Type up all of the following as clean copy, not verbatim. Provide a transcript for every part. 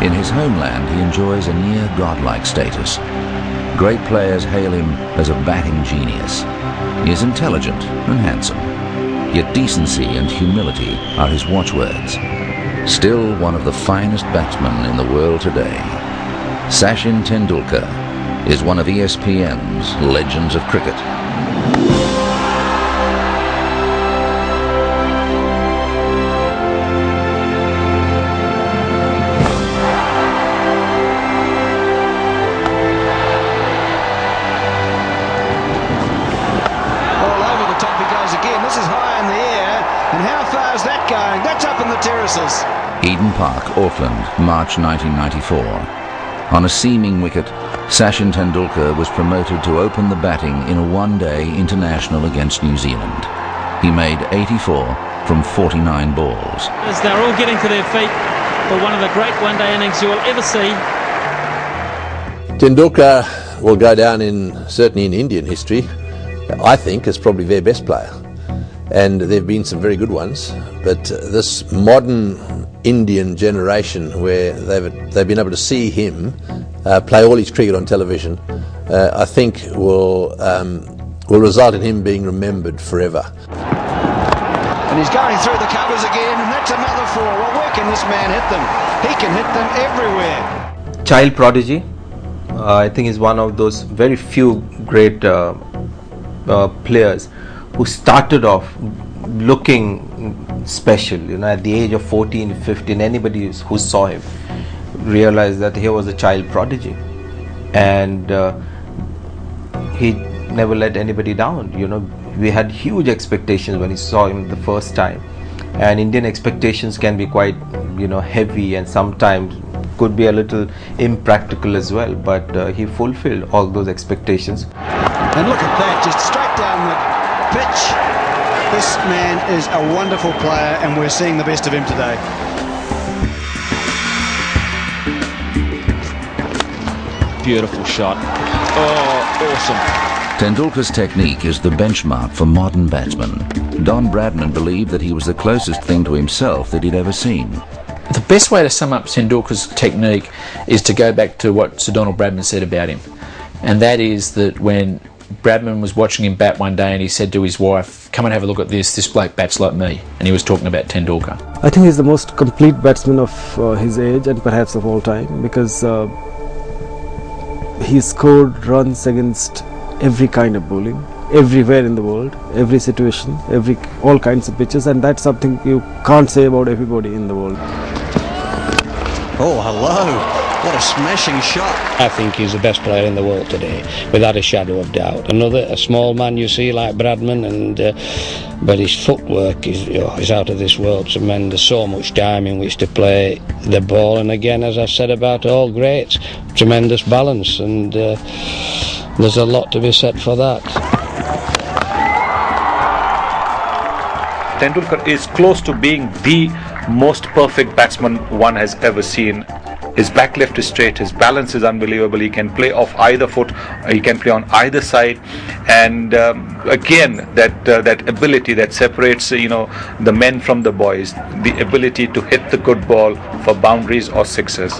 In his homeland, he enjoys a near godlike status. Great players hail him as a batting genius. He is intelligent and handsome, yet decency and humility are his watchwords. Still one of the finest batsmen in the world today, Sachin Tendulkar is one of ESPN's legends of cricket. Eden Park, Auckland, March 1994. On a seaming wicket, Sachin Tendulkar was promoted to open the batting in a one-day international against New Zealand. He made 84 from 49 balls. As they're all getting to their feet for one of the great one-day innings you will ever see. Tendulkar will go down certainly in Indian history, I think, as probably their best player. And there have been some very good ones, but this modern Indian generation where they've been able to see him play all his cricket on television, I think will result in him being remembered forever. And he's going through the covers again, and that's another four. Well, where can this man hit them? He can hit them everywhere. Child prodigy, I think is one of those very few great players who started off looking special. You know, at the age of 14, 15, anybody who saw him realized that he was a child prodigy, and he never let anybody down. You know, we had huge expectations when we saw him the first time, and Indian expectations can be quite, you know, heavy and sometimes could be a little impractical as well, but he fulfilled all those expectations. And look at that, just straight down the pitch. This man is a wonderful player, and we're seeing the best of him today. Beautiful shot. Oh, awesome. Tendulkar's technique is the benchmark for modern batsmen. Don Bradman believed that he was the closest thing to himself that he'd ever seen. The best way to sum up Tendulkar's technique is to go back to what Sir Donald Bradman said about him. And that is that when Bradman was watching him bat one day and he said to his wife, "Come and have a look at this bloke bats like me." And he was talking about Tendulkar. I think he's the most complete batsman of his age and perhaps of all time, because he scored runs against every kind of bowling, everywhere in the world, every situation, all kinds of pitches, and that's something you can't say about everybody in the world. Oh, hello. What a smashing shot. I think he's the best player in the world today, without a shadow of doubt. A small man you see like Bradman, but his footwork is out of this world. Tremendous, so much time in which to play the ball, and again, as I've said about all greats, tremendous balance, and there's a lot to be said for that. Tendulkar is close to being the most perfect batsman one has ever seen. His back left is straight, his balance is unbelievable, he can play off either foot, he can play on either side, and again, that ability that separates the men from the boys, the ability to hit the good ball for boundaries or sixes.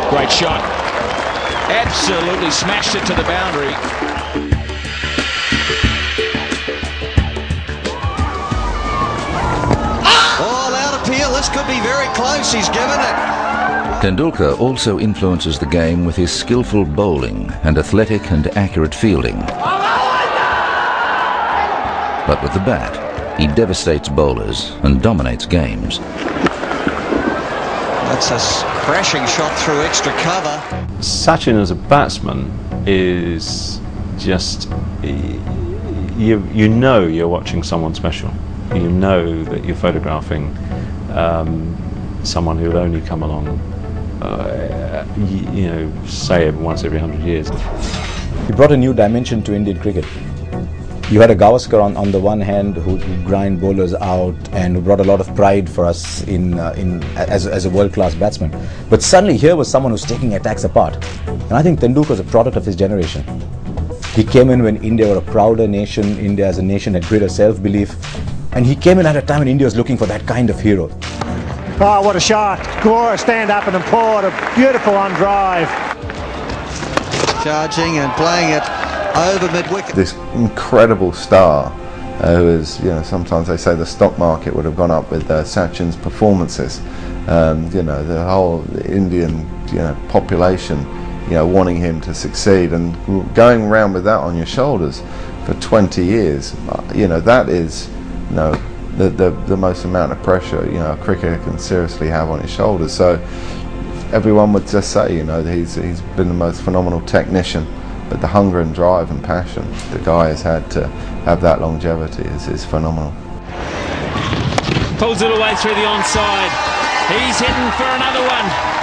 Great shot. Absolutely smashed it to the boundary. All out appeal, this could be very close, he's given it. Tendulkar also influences the game with his skillful bowling and athletic and accurate fielding. But with the bat, he devastates bowlers and dominates games. That's a crashing shot through extra cover. Sachin as a batsman is just, you know you're watching someone special. You know that you're photographing someone who will only come along say once every 100 years. He brought a new dimension to Indian cricket. You had a Gavaskar on the one hand who grind bowlers out and who brought a lot of pride for us as a world-class batsman. But suddenly here was someone who's taking attacks apart. And I think Tendulkar was a product of his generation. He came in when India were a prouder nation, India as a nation had greater self-belief, and he came in at a time when India was looking for that kind of hero. Oh, what a shot. Glorious stand up and poured a beautiful on drive. Charging and playing it over mid-wicket. This incredible star who is, you know, sometimes they say the stock market would have gone up with Sachin's performances. You know, the whole Indian, you know, population, you know, wanting him to succeed and going around with that on your shoulders for 20 years, you know, that is, you know, the most amount of pressure, you know, a cricketer can seriously have on his shoulders. So everyone would just say, you know, he's been the most phenomenal technician, but the hunger and drive and passion the guy has had to have that longevity is phenomenal. Pulls it away through the onside. He's heading for another one.